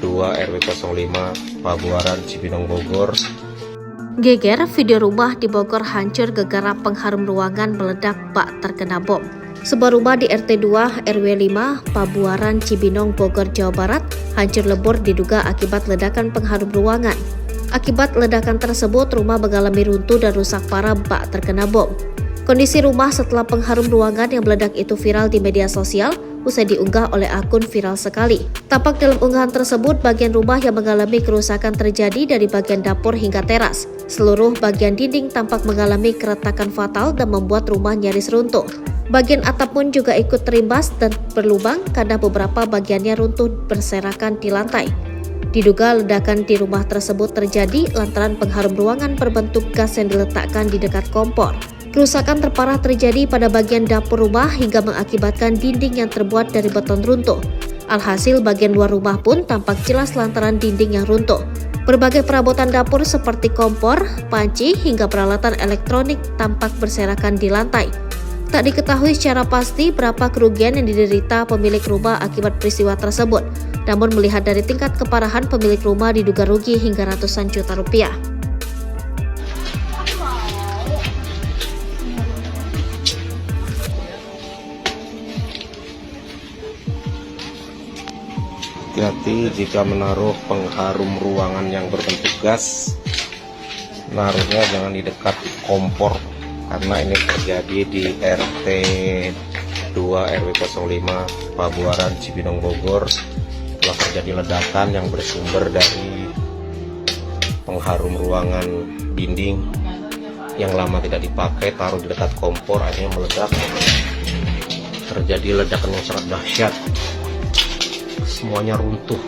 2 RW 05 Pabuaran Cibinong Bogor. Geger, video rumah di Bogor hancur gegara pengharum ruangan meledak bak terkena bom. Sebuah rumah di RT 2 RW 5 Pabuaran Cibinong Bogor Jawa Barat hancur lebur diduga akibat ledakan pengharum ruangan. Akibat ledakan tersebut rumah mengalami runtuh dan rusak parah bak terkena bom. Kondisi rumah setelah pengharum ruangan yang meledak itu viral di media sosial usai diunggah oleh akun Viral Sekali. Tampak dalam unggahan tersebut bagian rumah yang mengalami kerusakan terjadi dari bagian dapur hingga teras. Seluruh bagian dinding tampak mengalami keretakan fatal dan membuat rumah nyaris runtuh. Bagian atap pun juga ikut terimbas dan berlubang karena beberapa bagiannya runtuh berserakan di lantai. Diduga ledakan di rumah tersebut terjadi lantaran pengharum ruangan berbentuk gas yang diletakkan di dekat kompor. Kerusakan terparah terjadi pada bagian dapur rumah hingga mengakibatkan dinding yang terbuat dari beton runtuh. Alhasil bagian luar rumah pun tampak jelas lantaran dinding yang runtuh. Berbagai perabotan dapur seperti kompor, panci, hingga peralatan elektronik tampak berserakan di lantai. Tak diketahui secara pasti berapa kerugian yang diderita pemilik rumah akibat peristiwa tersebut. Namun melihat dari tingkat keparahan pemilik rumah diduga rugi hingga ratusan juta rupiah. Hati-hati jika menaruh pengharum ruangan yang berbentuk gas, naruhnya jangan di dekat kompor, karena ini terjadi di RT 2 RW 05 Pabuaran Cibinong Bogor. Telah terjadi ledakan yang bersumber dari pengharum ruangan dinding yang lama tidak dipakai, taruh di dekat kompor, akhirnya meledak. Terjadi ledakan yang sangat dahsyat, semuanya runtuh.